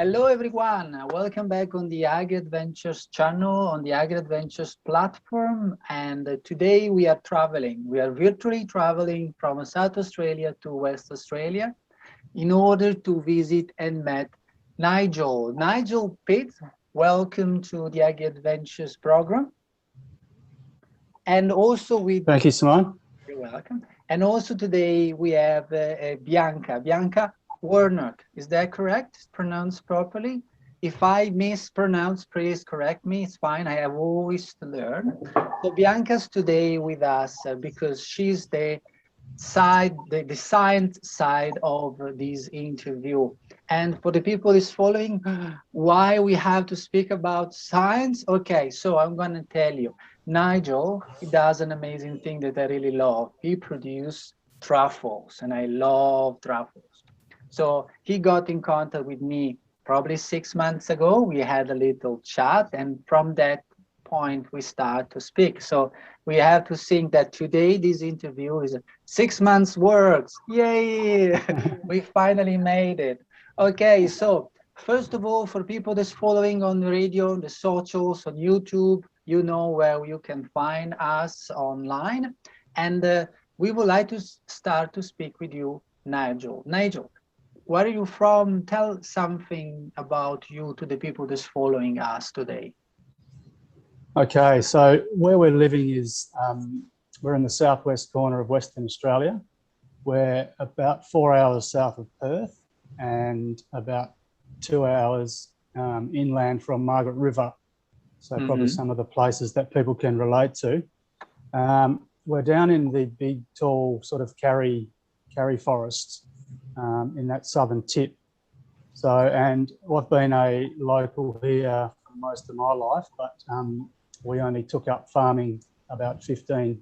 Hello everyone, welcome back on the AgriAdventures channel, on the AgriAdventures platform. And today we are traveling. We are virtually traveling from South Australia to West Australia in order to visit and meet Nigel Pitts. Welcome to the AgriAdventures program. And also Thank you, Simone. You're welcome. And also today we have Bianca Warnock. Is that correct? It's pronounced properly? If I mispronounce, please correct me. It's fine. I have always to learn. So Bianca's today with us because she's the science side of this interview. And for the people who's following, why we have to speak about science? Okay, so I'm going to tell you. Nigel, he does an amazing thing that I really love. He produces truffles, and I love truffles. So he got in contact with me probably 6 months ago. We had a little chat, and from that point, we start to speak. So we have to think that today this interview is 6 months works. Yay! We finally made it. Okay, so first of all, for people that's following on the radio, the socials, on YouTube, you know where you can find us online. And we would like to start to speak with you, Nigel. Nigel, where are you from? Tell something about you to the people that's following us today. Okay, so where we're living is, we're in the southwest corner of Western Australia. We're about 4 hours south of Perth and about 2 hours inland from Margaret River. So probably some of the places that people can relate to. We're down in the big, tall sort of karri forests in that southern tip. So, and I've been a local here for most of my life, but we only took up farming about 15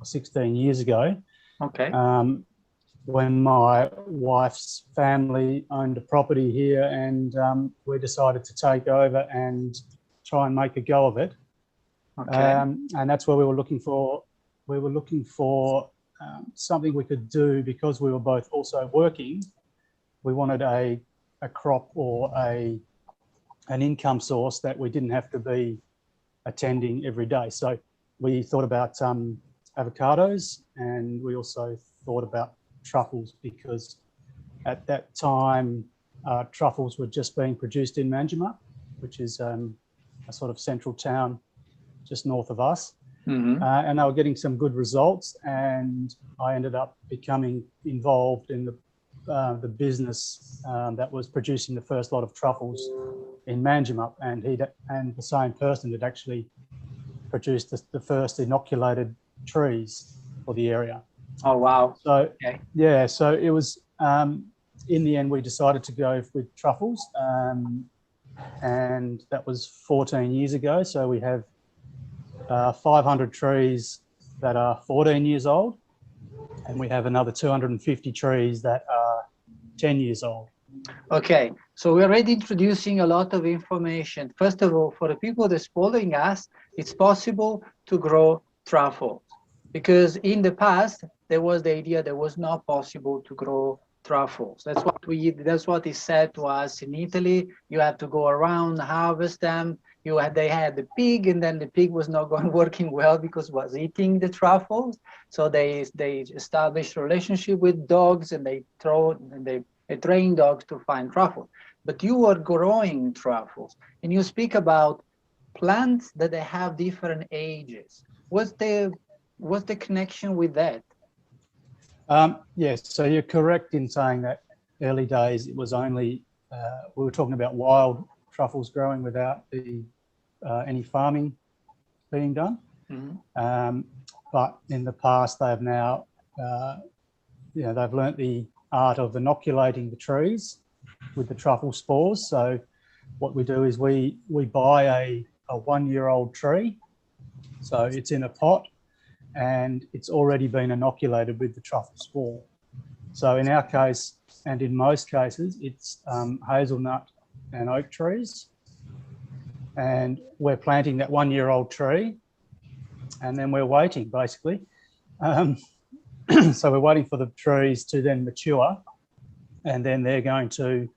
or 16 years ago. Okay. When my wife's family owned a property here, and we decided to take over and try and make a go of it. Okay. And that's where we were looking for. We were looking for something we could do because we were both also working. We wanted a crop or an income source that we didn't have to be attending every day. So we thought about avocados, and we also thought about truffles because at that time truffles were just being produced in Manjimup, which is a sort of central town just north of us. And they were getting some good results, and I ended up becoming involved in the business that was producing the first lot of truffles in Manjimup, and the same person had actually produced the first inoculated trees for the area. Oh wow! So okay. Yeah, so it was in the end we decided to go with truffles, and that was 14 years ago. So we have 500 trees that are 14 years old, and we have another 250 trees that are 10 years old. Okay, so we're already introducing a lot of information. First of all, for the people that's following us, it's possible to grow truffles, because in the past there was the idea that it was not possible to grow truffles. That's what is said to us in Italy. You have to go around, harvest them. They had the pig, and then the pig was not working well because it was eating the truffles. So they established a relationship with dogs, and they train dogs to find truffles. But you are growing truffles, and you speak about plants that they have different ages. What's the connection with that? Yes, so you're correct in saying that early days it was only we were talking about wild truffles growing without any farming being done. But in the past they have now they've learnt the art of inoculating the trees with the truffle spores. So what we do is we buy a 1-year-old tree, so it's in a pot and it's already been inoculated with the truffle spore. So in our case, and in most cases, it's hazelnut and oak trees, and we're planting that 1-year-old tree, and then we're waiting basically. So we're waiting for the trees to then mature, and then they're going to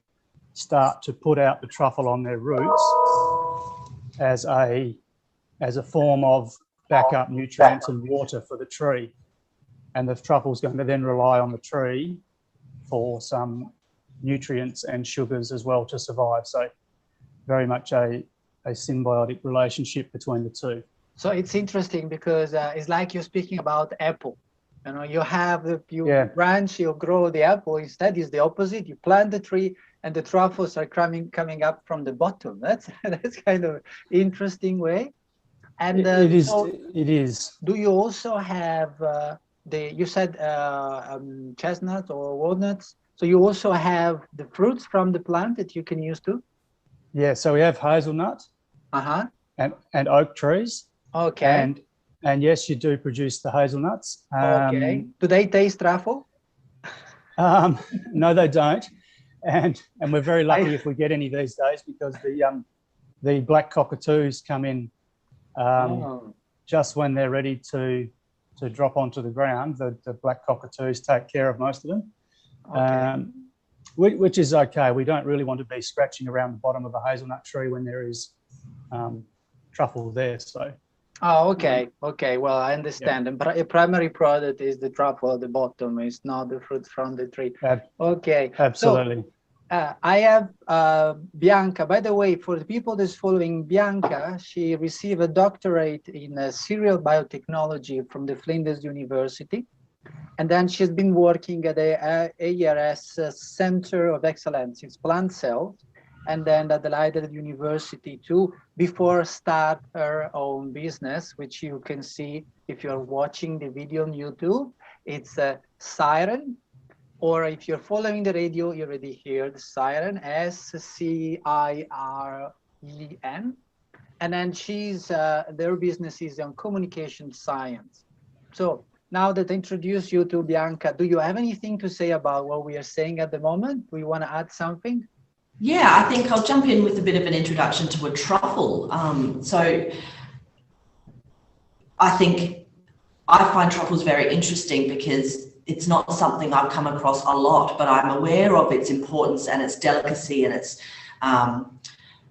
start to put out the truffle on their roots as a form of backup nutrients and water for the tree. And the truffle is going to then rely on the tree for some nutrients and sugars as well to survive. So very much a symbiotic relationship between the two. So it's interesting because it's like you're speaking about apple. You know, you have branch, you grow the apple. Instead, it's the opposite. You plant the tree, and the truffles are coming up from the bottom. That's kind of interesting way. And it is. Do you also have you said chestnuts or walnuts? So you also have the fruits from the plant that you can use too? Yeah. So we have hazelnut. And oak trees. Okay. And yes, you do produce the hazelnuts. Okay. Do they taste truffle? No, they don't. And we're very lucky if we get any these days, because the black cockatoos come in just when they're ready to drop onto the ground. The black cockatoos take care of most of them, okay. Which is okay. We don't really want to be scratching around the bottom of a hazelnut tree when there is truffle there. So. Oh, okay. Okay. Well, I understand. Yeah. And a primary product is the truffle at the bottom. It's not the fruit from the tree. Okay. Absolutely. So, I have Bianca. By the way, for the people that's following Bianca, she received a doctorate in cereal biotechnology from the Flinders University. And then she's been working at the ARS Center of Excellence in Plant Cells, and then at Adelaide University too, before start her own business, which you can see if you're watching the video on YouTube. It's a siren, or if you're following the radio, you already hear the siren, SCIREN. And then their business is on communication science. So now that I introduced you to Bianca, do you have anything to say about what we are saying at the moment? Do you want to add something? Yeah, I think I'll jump in with a bit of an introduction to a truffle. So I find truffles very interesting because it's not something I've come across a lot, but I'm aware of its importance and its delicacy and its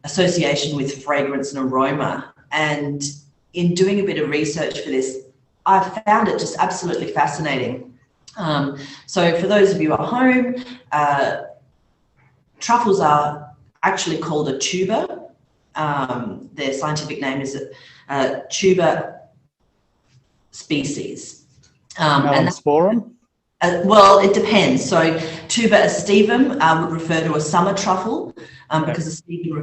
association with fragrance and aroma. And in doing a bit of research for this, I've found it just absolutely fascinating. So for those of you at home, truffles are actually called a tuber. Their scientific name is a tuber species. And sporum? Well, it depends. So tuber aestivum would refer to a summer truffle because aestivum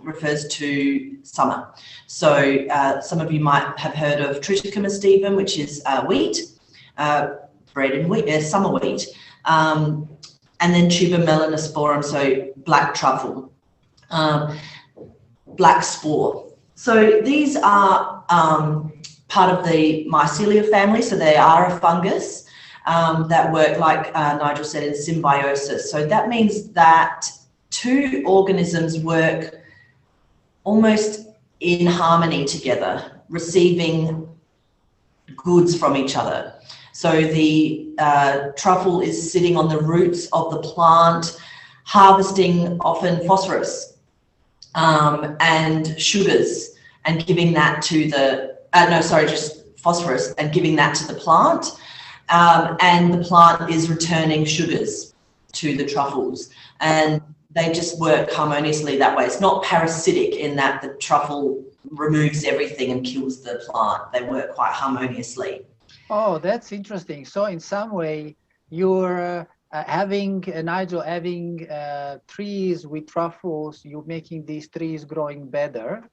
refers to summer. So some of you might have heard of Triticum aestivum, which is wheat, bred in wheat, summer wheat. And then tuber melanosporum, so black truffle, black spore. So these are part of the mycelia family, so they are a fungus that work, like Nigel said, in symbiosis. So that means that two organisms work almost in harmony together, receiving goods from each other. So the truffle is sitting on the roots of the plant, harvesting often phosphorus and sugars, and giving that to just phosphorus and giving that to the plant. And the plant is returning sugars to the truffles, and they just work harmoniously that way. It's not parasitic in that the truffle removes everything and kills the plant. They work quite harmoniously. Oh, that's interesting. So in some way, you're Nigel, having trees with truffles, you're making these trees growing better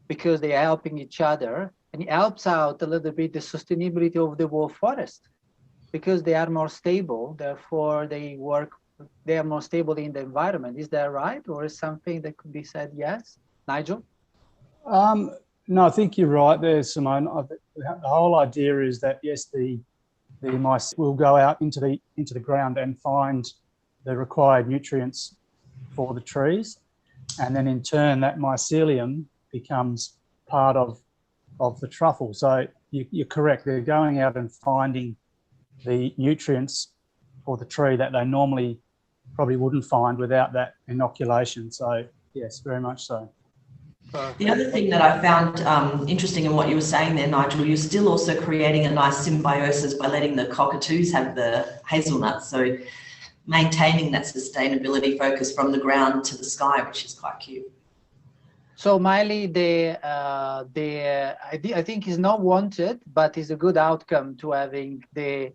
because they are helping each other, and it helps out a little bit the sustainability of the whole forest because they are more stable. Therefore, they are more stable in the environment. Is that right? Or is something that could be said yes? Nigel? No, I think you're right there, Simone. The whole idea is that, yes, the mice will go out into the ground and find the required nutrients for the trees, and then in turn that mycelium becomes part of the truffle. So you're correct. They're going out and finding the nutrients for the tree that they normally probably wouldn't find without that inoculation. So yes, very much so. The other thing that I found interesting in what you were saying there, Nigel, you're still also creating a nice symbiosis by letting the cockatoos have the hazelnuts. So maintaining that sustainability focus from the ground to the sky, which is quite cute. So Miley, I think is not wanted, but is a good outcome to having the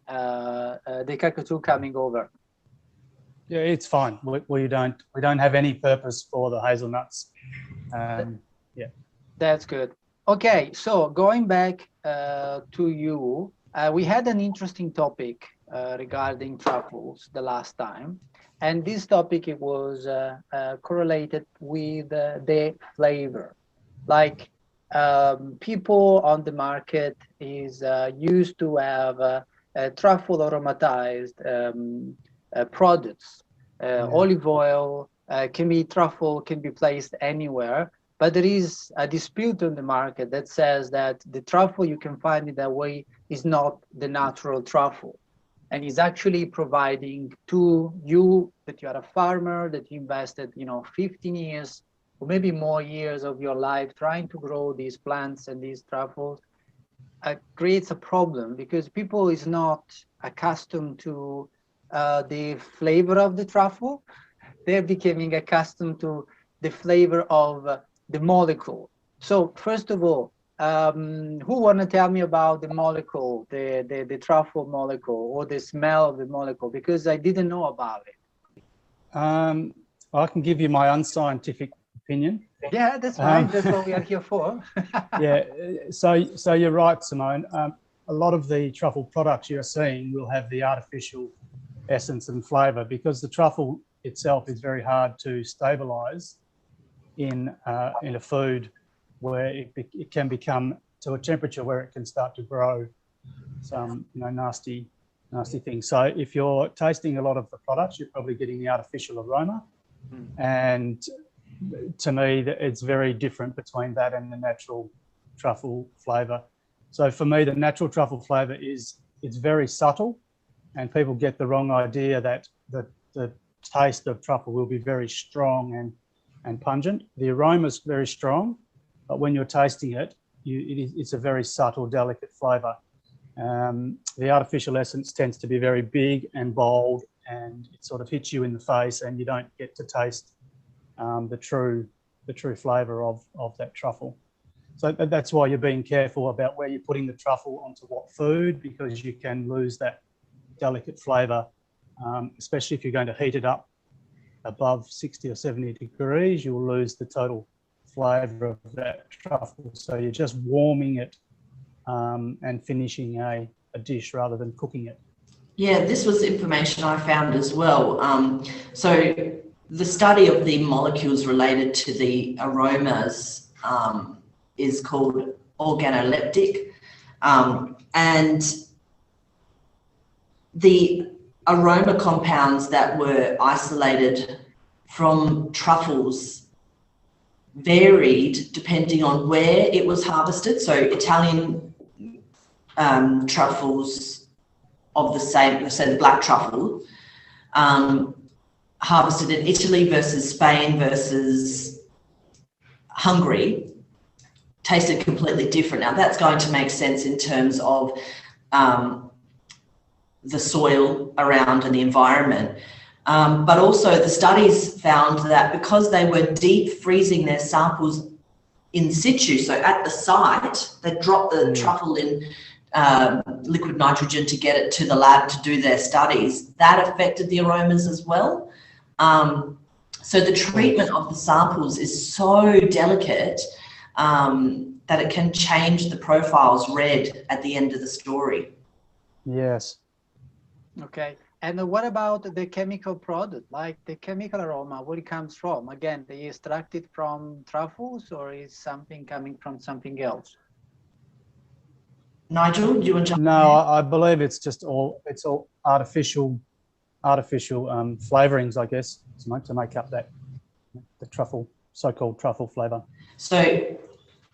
cockatoo coming over. Yeah, it's fine. We don't have any purpose for the hazelnuts. Yeah, that's good. Okay, so going back to you, we had an interesting topic regarding truffles the last time, and this topic, it was correlated with the flavor. Like people on the market is used to have truffle aromatized products, olive oil, truffle can be placed anywhere. But there is a dispute on the market that says that the truffle you can find in that way is not the natural truffle, and is actually providing to you, that you are a farmer, that you invested 15 years or maybe more years of your life trying to grow these plants and these truffles, creates a problem because people is not accustomed to the flavor of the truffle. They're becoming accustomed to the flavor of the molecule. So first of all, who want to tell me about the molecule, the truffle molecule, or the smell of the molecule? Because I didn't know about it. I can give you my unscientific opinion. Yeah, that's fine. That's what we are here for. Yeah. So you're right, Simone. A lot of the truffle products you're seeing will have the artificial essence and flavour because the truffle itself is very hard to stabilise in a food where it can become to a temperature where it can start to grow some nasty things. So if you're tasting a lot of the products, you're probably getting the artificial aroma, and to me it's very different between that and the natural truffle flavour. So for me, the natural truffle flavour it's very subtle, and people get the wrong idea that the taste of truffle will be very strong and pungent. The aroma is very strong, but when you're tasting it, it's a very subtle, delicate flavour. The artificial essence tends to be very big and bold, and it sort of hits you in the face, and you don't get to taste the true flavour of that truffle. So that's why you're being careful about where you're putting the truffle onto what food, because you can lose that delicate flavour, especially if you're going to heat it up above 60 or 70 degrees, you'll lose the total flavour of that truffle. So you're just warming it and finishing a dish rather than cooking it. Yeah, this was information I found as well. So the study of the molecules related to the aromas is called organoleptic, and the aroma compounds that were isolated from truffles varied depending on where it was harvested. So Italian truffles of the same, so the black truffle, harvested in Italy versus Spain versus Hungary, tasted completely different. Now that's going to make sense in terms of the soil around and the environment. But also the studies found that because they were deep freezing their samples in situ, so at the site, they dropped the truffle in liquid nitrogen to get it to the lab to do their studies, that affected the aromas as well. So the treatment of the samples is so delicate that it can change the profiles read at the end of the story. Yes. Okay. And what about the chemical product, like the chemical aroma, where it comes from? Again, they extract it from truffles, or is something coming from something else? Nigel, do you want to jump in? No, I believe it's all artificial flavourings, I guess, to make up the truffle, so-called truffle flavour. So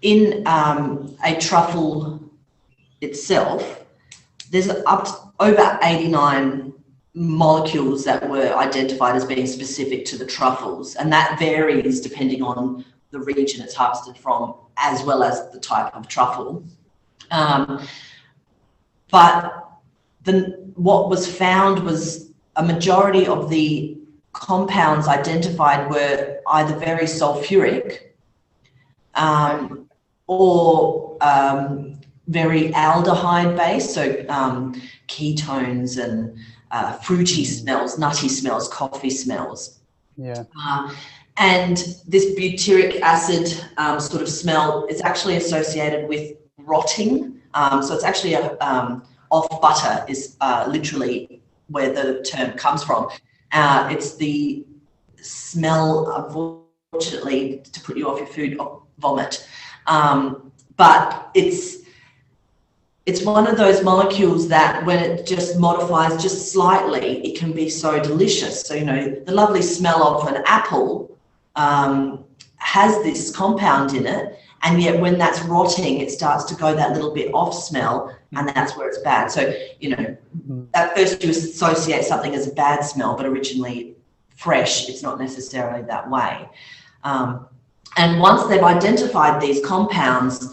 in a truffle itself, there's over 89 molecules that were identified as being specific to the truffles, and that varies depending on the region it's harvested from, as well as the type of truffle. But what was found was a majority of the compounds identified were either very sulfuric or very aldehyde based, so ketones and fruity smells, nutty smells, coffee smells. Yeah. And this butyric acid sort of smell is actually associated with rotting. So it's actually off butter is literally where the term comes from. It's the smell, unfortunately, to put you off your food, of vomit. But it's one of those molecules that when it just modifies just slightly, it can be so delicious. So, you know, the lovely smell of an apple has this compound in it, and yet when that's rotting, it starts to go that little bit off smell, and that's where it's bad. So, you know, at first you associate something as a bad smell, but originally fresh, it's not necessarily that way. And once they've identified these compounds,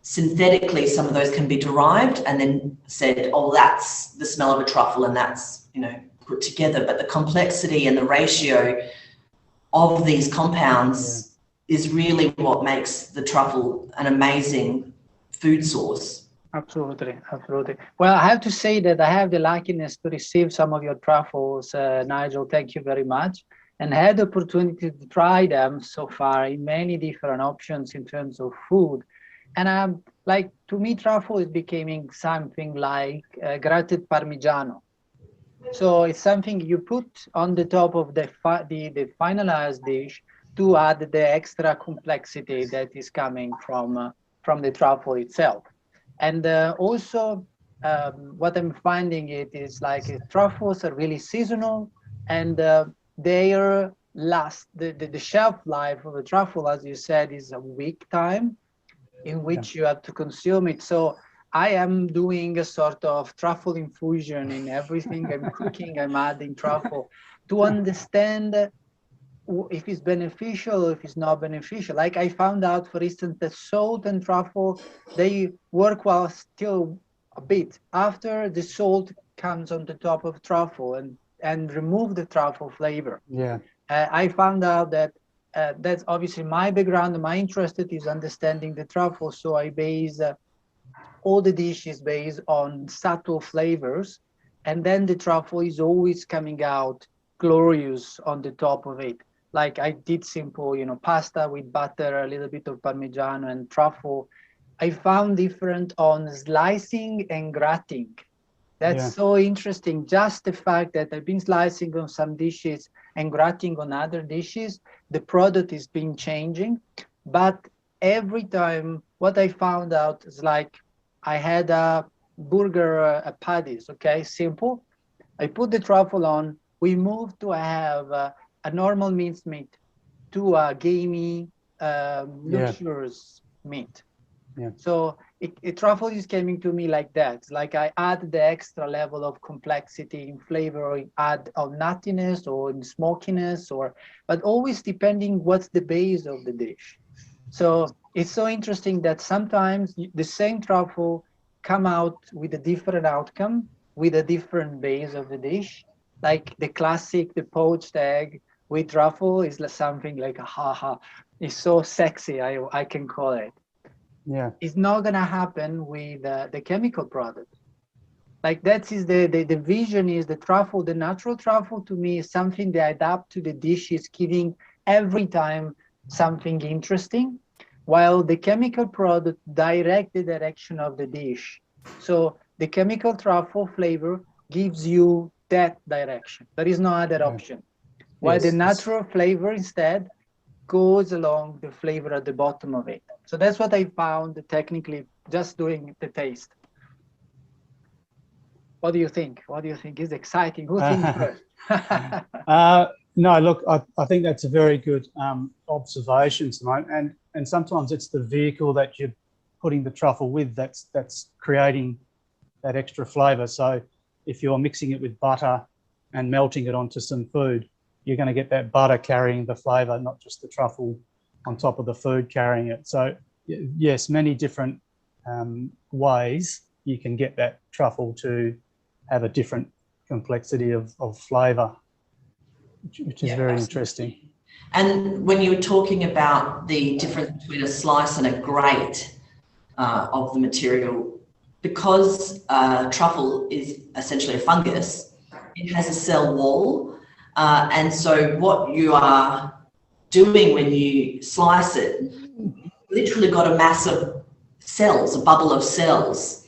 synthetically, some of those can be derived and then said, oh, that's the smell of a truffle, and that's, you know, put together. But the complexity and the ratio of these compounds is really what makes the truffle an amazing food source. Absolutely, absolutely. Well, I have to say that I have the luckiness to receive some of your truffles, Nigel. Thank you very much. And I had the opportunity to try them so far in many different options in terms of food. And I'm like, to me, truffle is becoming something like grated Parmigiano. So it's something you put on the top of the finalized dish to add the extra complexity that is coming from the truffle itself. And also, what I'm finding it is like truffles are really seasonal, and their the shelf life of a truffle, as you said, is a week time in which you have to consume it. So I am doing a sort of truffle infusion in everything I'm cooking. I'm adding truffle to understand if it's beneficial, if it's not beneficial. Like I found out, for instance, that salt and truffle, they work well still a bit after the salt comes on the top of truffle and remove the truffle flavor. Yeah. I found out that that's obviously my background. My interest is understanding the truffle, so I base all the dishes based on subtle flavors, and then the truffle is always coming out glorious on the top of it. Like I did simple, you know, pasta with butter, a little bit of Parmigiano and truffle. I found different on slicing and gratting. That's so interesting. Just the fact that I've been slicing on some dishes and gratting on other dishes, the product is been changing. But every time, what I found out is like I had a burger patties, okay, simple. I put the truffle on. We moved to have a normal minced meat to a gamey, luxurious meat. Yeah. So truffle is coming to me like that. It's like I add the extra level of complexity in flavor, or add of nuttiness or in smokiness, but always depending what's the base of the dish. So it's so interesting that sometimes the same truffle come out with a different outcome, with a different base of the dish. Like the classic, the poached egg with truffle is something like a haha. It's so sexy, I can call it. Yeah. It's not going to happen with the chemical product. Like that is the vision is the truffle, the natural truffle to me is something they adapt to the dish, is giving every time something interesting, while the chemical product direct the direction of the dish. So the chemical truffle flavor gives you that direction. There is no other option. While the natural flavor instead goes along the flavor at the bottom of it. So that's what I found technically just doing the taste. What do you think? What do you think is exciting? Who thinks first? No, look, I think that's a very good observation, Simone. And sometimes it's the vehicle that you're putting the truffle with that's creating that extra flavour. So if you're mixing it with butter and melting it onto some food, you're going to get that butter carrying the flavour, not just the truffle on top of the food carrying it. So yes, many different ways you can get that truffle to have a different complexity of flavour, which is very interesting. And when you were talking about the difference between a slice and a grate of the material, because truffle is essentially a fungus, it has a cell wall. And so what you are doing when you slice it, you've literally got a mass of cells, a bubble of cells.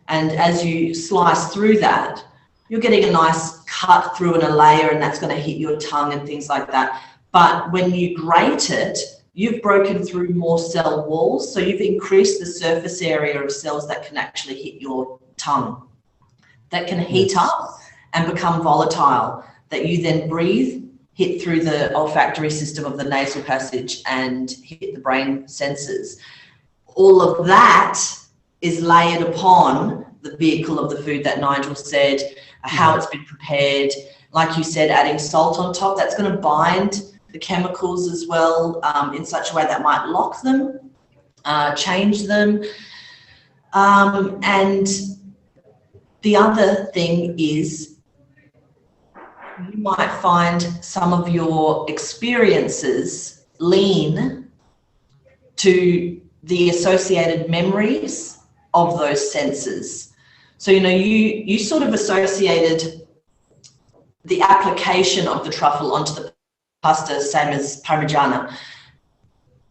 And as you slice through that, you're getting a nice cut through in a layer, and that's going to hit your tongue and things like that. But when you grate it, you've broken through more cell walls, so you've increased the surface area of cells that can actually hit your tongue, that can heat up and become volatile, that you then breathe, hit through the olfactory system of the nasal passage and hit the brain senses. All of that is layered upon the vehicle of the food that Nigel said, how it's been prepared. Like you said, adding salt on top, that's going to bind the chemicals as well in such a way that might lock them, change them. And the other thing is you might find some of your experiences lean to the associated memories of those senses. So, you know, you sort of associated the application of the truffle onto the pasta, same as Parmigiana.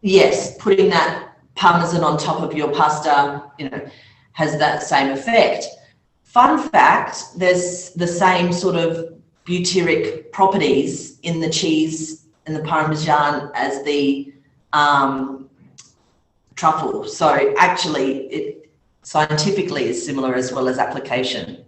Yes, putting that Parmesan on top of your pasta, you know, has that same effect. Fun fact, there's the same sort of butyric properties in the cheese and the Parmesan as the truffle. So actually, it scientifically is similar as well as application.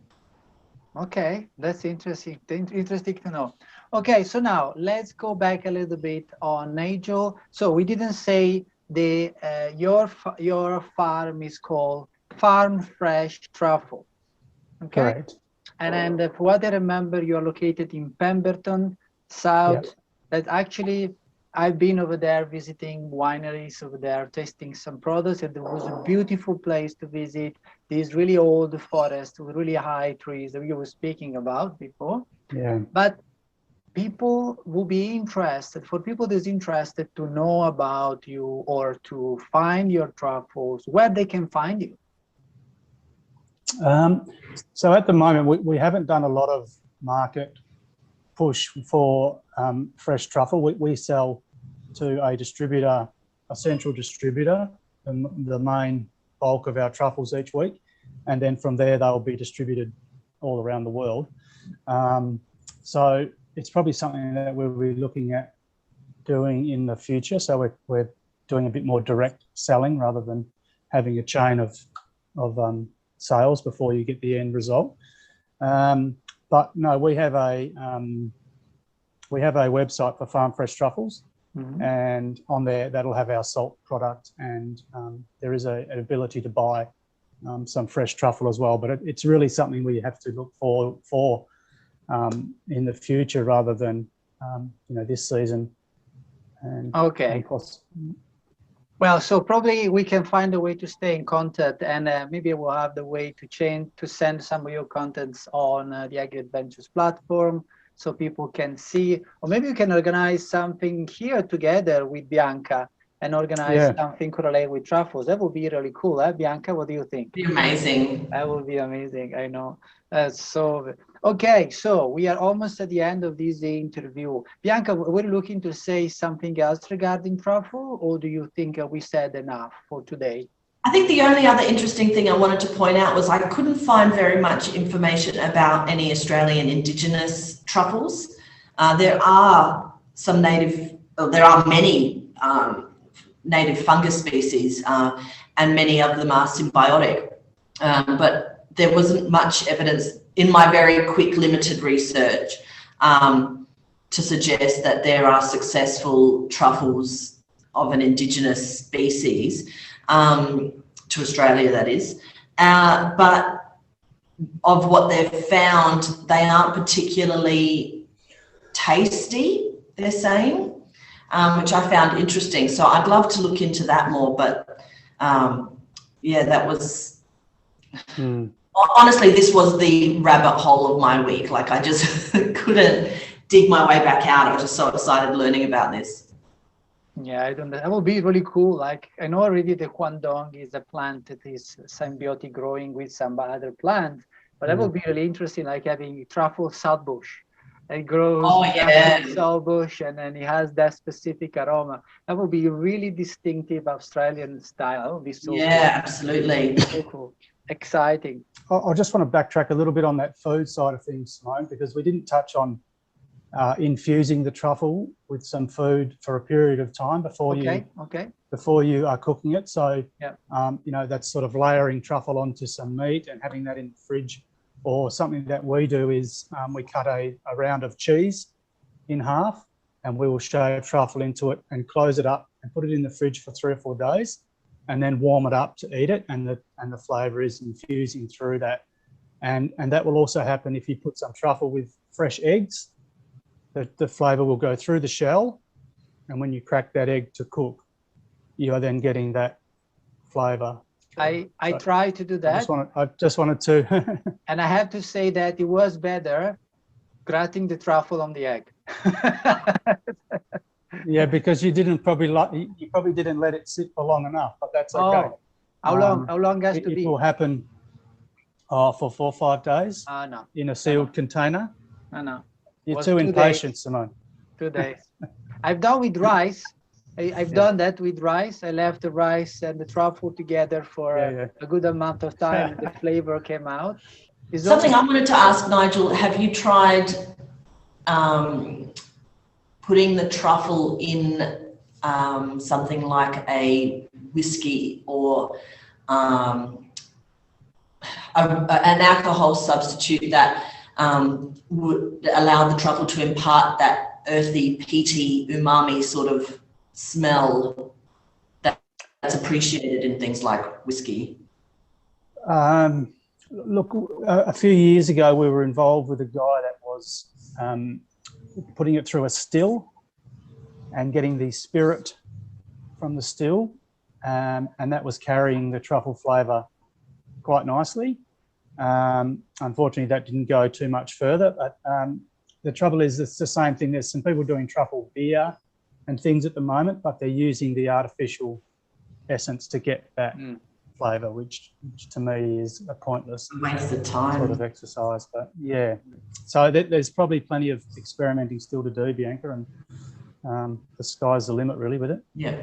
Okay, that's interesting. Interesting to know. Okay, so now let's go back a little bit on Nigel. So we didn't say the your farm is called Farm Fresh Truffle. Okay. Correct. And for what I remember, you're located in Pemberton, South. Yep. That actually, I've been over there visiting wineries over there, tasting some products, and it was a beautiful place to visit. These really old forests with really high trees that you were speaking about before. Yeah. But people will be interested, for people that's interested to know about you or to find your truffles, where they can find you. So at the moment, we haven't done a lot of market push for fresh truffle. We sell to a distributor, a central distributor, the main bulk of our truffles each week. And then from there, they'll be distributed all around the world. So it's probably something that we'll be looking at doing in the future. So we're doing a bit more direct selling rather than having a chain of sales before you get the end result. But no, we have a website for Farm Fresh Truffles, and on there that'll have our salt product, and there is an ability to buy some fresh truffle as well. But it's really something we have to look for in the future rather than this season. And okay. Well, so probably we can find a way to stay in contact, and maybe we'll have the way to send some of your contents on the AgriAdventures platform so people can see, or maybe we can organize something here together with Bianca and organize something correlated with truffles. That would be really cool, eh, Bianca? What do you think? Be amazing. That would be amazing, I know. Okay, so we are almost at the end of this interview. Bianca, were you looking to say something else regarding truffle, or do you think we said enough for today? I think the only other interesting thing I wanted to point out was I couldn't find very much information about any Australian Indigenous truffles. There are many native fungus species, and many of them are symbiotic. But there wasn't much evidence in my very quick, limited research to suggest that there are successful truffles of an Indigenous species, to Australia, that is. But of what they've found, they aren't particularly tasty, they're saying, which I found interesting. So I'd love to look into that more, but yeah, that was, honestly, this was the rabbit hole of my week. Like I just couldn't dig my way back out. I was just so excited learning about this. Yeah, I don't know. That would be really cool. Like I know already the Guangdong is a plant that is symbiotic growing with some other plants, but that would be really interesting, like having truffle saltbush. It grows saltbush and then it has that specific aroma. That would be really distinctive Australian style. That would be so cool. Absolutely. So cool. Exciting. I just want to backtrack a little bit on that food side of things, Simone, because we didn't touch on infusing the truffle with some food for a period of time before you are cooking it. So, you know, that's sort of layering truffle onto some meat and having that in the fridge. Or something that we do is we cut a round of cheese in half and we will shave truffle into it and close it up and put it in the fridge for 3 or 4 days and then warm it up to eat it, and the flavour is infusing through that. And that will also happen if you put some truffle with fresh eggs. The flavour will go through the shell, and when you crack that egg to cook, you are then getting that flavour. I try to do that. I just wanted to. And I have to say that it was better gratting the truffle on the egg. Yeah, because you probably didn't let it sit for long enough, but that's okay. How long has to be? It will happen for 4 or 5 days in a sealed container. No. You're too impatient, Simone. 2 days. I've done with rice. I've done that with rice. I left the rice and the truffle together for a good amount of time. The flavor came out. Something I wanted to ask, Nigel, have you tried putting the truffle in something like a whiskey or an alcohol substitute that would allow the truffle to impart that earthy, peaty, umami sort of smell that's appreciated in things like whiskey? Look, a few years ago, we were involved with a guy that was putting it through a still and getting the spirit from the still, and that was carrying the truffle flavour quite nicely. Unfortunately, that didn't go too much further, but the trouble is it's the same thing. There's some people doing truffle beer and things at the moment, but they're using the artificial essence to get that flavour, which to me is a pointless waste of time sort of exercise. But yeah, so there's probably plenty of experimenting still to do, Bianca, and the sky's the limit really with it. Yeah.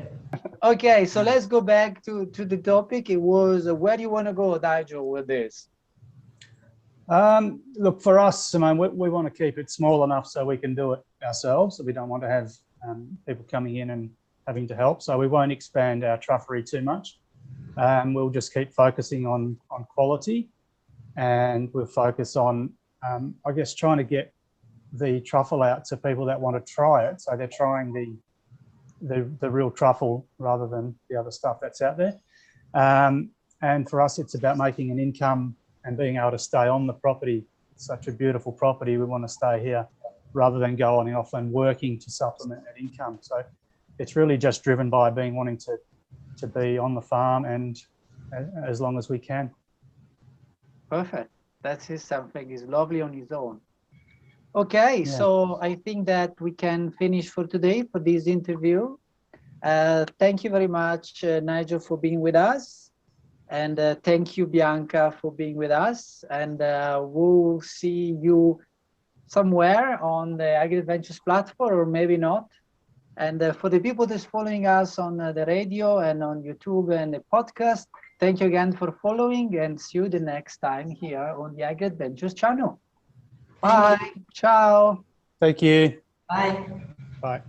Okay, so let's go back to the topic. It was where do you want to go, Nigel, with this? Look, for us, Simone, we want to keep it small enough so we can do it ourselves. So we don't want to have people coming in and having to help. So we won't expand our truffery too much. We'll just keep focusing on quality, and we'll focus on, I guess, trying to get the truffle out to people that want to try it. So they're trying the real truffle rather than the other stuff that's out there. And for us, it's about making an income and being able to stay on the property. It's such a beautiful property. We want to stay here rather than going off and working to supplement that income. So it's really just driven by wanting to be on the farm and as long as we can. Perfect. That is something is lovely on its own. Okay, so I think that we can finish for today for this interview. Thank you very much, Nigel, for being with us. And thank you, Bianca, for being with us. And we'll see you somewhere on the AgriAdventures platform, or maybe not. And for the people that's following us on the radio and on YouTube and the podcast, thank you again for following, and see you the next time here on the AgriAdventures channel. Bye. Ciao. Thank you. Bye. Bye.